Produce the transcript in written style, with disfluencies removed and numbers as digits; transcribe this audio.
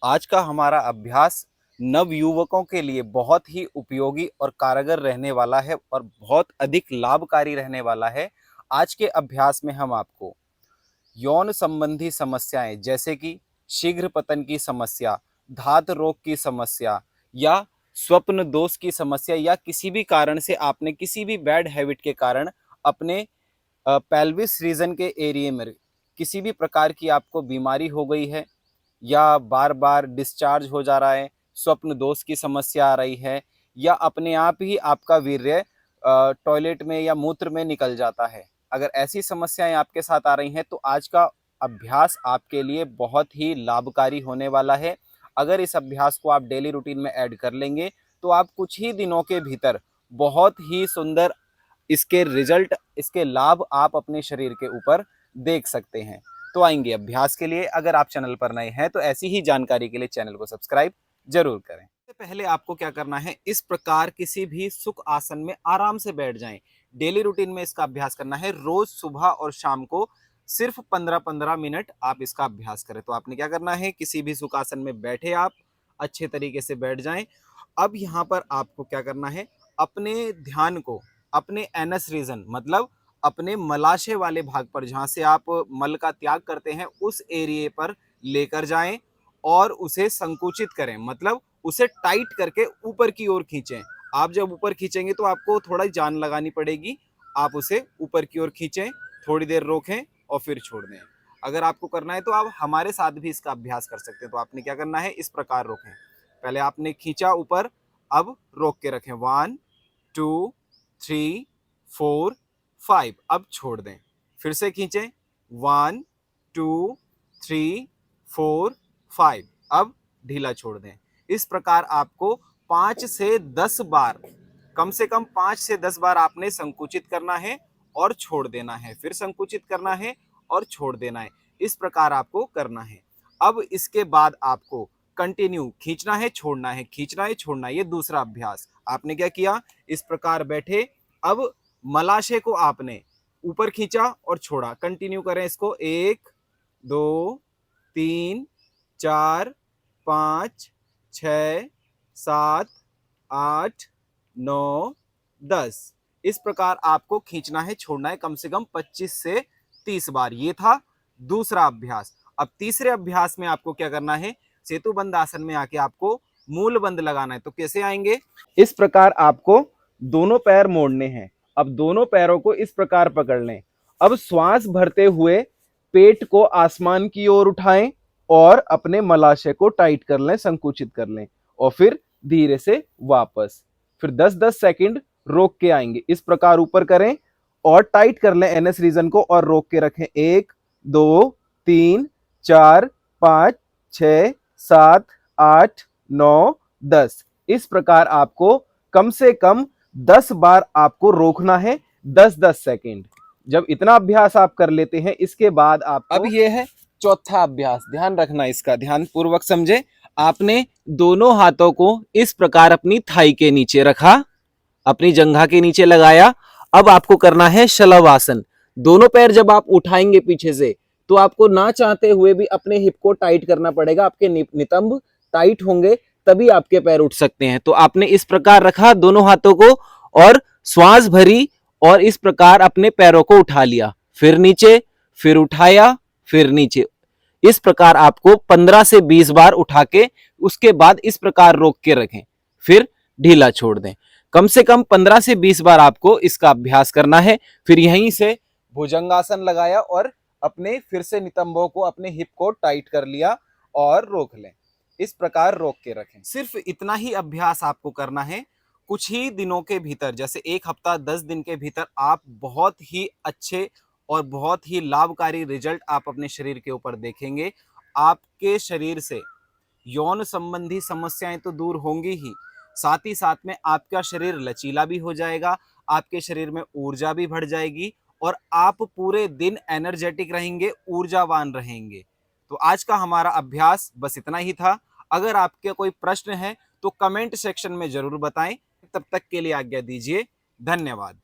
आज का हमारा अभ्यास नवयुवकों के लिए बहुत ही उपयोगी और कारगर रहने वाला है और बहुत अधिक लाभकारी रहने वाला है। आज के अभ्यास में हम आपको यौन संबंधी समस्याएं जैसे कि शीघ्र पतन की समस्या, धात रोग की समस्या या स्वप्न दोष की समस्या या किसी भी कारण से आपने किसी भी बैड हैबिट के कारण अपने पेल्विस रीजन के एरिया में किसी भी प्रकार की आपको बीमारी हो गई है या बार बार डिस्चार्ज हो जा रहा है, स्वप्न दोष की समस्या आ रही है या अपने आप ही आपका वीर्य टॉयलेट में या मूत्र में निकल जाता है। अगर ऐसी समस्याएं आपके साथ आ रही हैं तो आज का अभ्यास आपके लिए बहुत ही लाभकारी होने वाला है। अगर इस अभ्यास को आप डेली रूटीन में ऐड कर लेंगे तो आप कुछ ही दिनों के भीतर बहुत ही सुंदर इसके रिजल्ट, इसके लाभ आप अपने शरीर के ऊपर देख सकते हैं। तो आएंगे अभ्यास के लिए। अगर आप चैनल पर नए हैं तो ऐसी ही जानकारी के लिए चैनल को सब्सक्राइब जरूर करें। सबसे पहले आपको क्या करना है, इस प्रकार किसी भी सुख आसन में आराम से बैठ जाएं। डेली रूटीन में इसका अभ्यास करना है। रोज सुबह और शाम को सिर्फ 15-15 मिनट आप इसका अभ्यास करें। तो आपने क्या करना है, किसी भी सुखासन में बैठे आप अच्छे तरीके से बैठ जाएं। अब यहाँ पर आपको क्या करना है, अपने ध्यान को अपने एनस रीजन मतलब अपने मलाशय वाले भाग पर, जहां से आप मल का त्याग करते हैं, उस एरिया पर लेकर जाएं और उसे संकुचित करें, मतलब उसे टाइट करके ऊपर की ओर खींचें। आप जब ऊपर खींचेंगे तो आपको थोड़ा जान लगानी पड़ेगी। आप उसे ऊपर की ओर खींचें, थोड़ी देर रोकें और फिर छोड़ दें। अगर आपको करना है तो आप हमारे साथ भी इसका अभ्यास कर सकते हैं। तो आपने क्या करना है, इस प्रकार रोकें। पहले आपने खींचा ऊपर, अब रोक के रखें। 1 2 3 4 5। अब छोड़ दें। फिर से खींचें। 1 2 3 4 5। अब ढीला छोड़ दें। इस प्रकार आपको 5 से 10 बार, कम से कम 5 से 10 बार आपने संकुचित करना है और छोड़ देना है, फिर संकुचित करना है और छोड़ देना है। इस प्रकार आपको करना है। अब इसके बाद आपको कंटिन्यू खींचना है, छोड़ना है, खींचना है, छोड़ना है। ये दूसरा अभ्यास। आपने क्या किया, इस प्रकार बैठे। अब मलाशय को आपने ऊपर खींचा और छोड़ा। कंटिन्यू करें इसको। 1 2 3 4 5 6 7 8 9 10। इस प्रकार आपको खींचना है, छोड़ना है, कम से कम 25 से 30 बार। ये था दूसरा अभ्यास। अब तीसरे अभ्यास में आपको क्या करना है, सेतु बंद आसन में आके आपको मूल बंद लगाना है। तो कैसे आएंगे, इस प्रकार आपको दोनों पैर मोड़ने हैं। अब दोनों पैरों को इस प्रकार पकड़ लें। अब श्वास भरते हुए पेट को आसमान की ओर उठाएं और अपने मलाशय को टाइट कर लें, संकुचित कर लें और फिर धीरे से वापस। फिर 10-10 सेकंड रोक के आएंगे। इस प्रकार ऊपर करें और टाइट कर लें एनएस रीजन को और रोक के रखें। 1 2 3 4 5 6 7 8 9 10। इस प्रकार आपको कम से कम 10 बार आपको रोकना है, 10-10 सेकंड। जब इतना अभ्यास आप कर लेते हैं, इसके बाद आपको अब ये है चौथा अभ्यास। ध्यान रखना, इसका ध्यान पूर्वक समझे। आपने दोनों हाथों को इस प्रकार अपनी थाई के नीचे रखा, अपनी जंघा के नीचे लगाया। अब आपको करना है शलभ आसन। दोनों पैर जब आप उठाएंगे पीछे से तो आपको ना चाहते हुए भी अपने हिप को टाइट करना पड़ेगा। आपके नितंब टाइट होंगे तभी आपके पैर उठ सकते हैं। तो आपने इस प्रकार रखा दोनों हाथों को और श्वास भरी और इस प्रकार अपने पैरों को उठा लिया, फिर नीचे, फिर उठाया, फिर नीचे। इस प्रकार आपको 15 से 20 बार उठा के उसके बाद इस प्रकार रोक के रखें, फिर ढीला छोड़ दें। कम से कम 15 से 20 बार आपको इसका अभ्यास करना है। फिर यहीं से भुजंगासन लगाया और अपने फिर से नितंबों को, अपने हिप को टाइट कर लिया और रोक लें। इस प्रकार रोक के रखें। सिर्फ इतना ही अभ्यास आपको करना है। कुछ ही दिनों के भीतर, जैसे 1 हफ्ता 10 दिन के भीतर, आप बहुत ही अच्छे और बहुत ही लाभकारी रिजल्ट आप अपने शरीर के ऊपर देखेंगे। आपके शरीर से यौन संबंधी समस्याएं तो दूर होंगी ही, साथ ही साथ में आपका शरीर लचीला भी हो जाएगा, आपके शरीर में ऊर्जा भी बढ़ जाएगी और आप पूरे दिन एनर्जेटिक रहेंगे, ऊर्जावान रहेंगे। तो आज का हमारा अभ्यास बस इतना ही था। अगर आपके कोई प्रश्न है तो कमेंट सेक्शन में जरूर बताएं। तब तक के लिए आज्ञा दीजिए। धन्यवाद।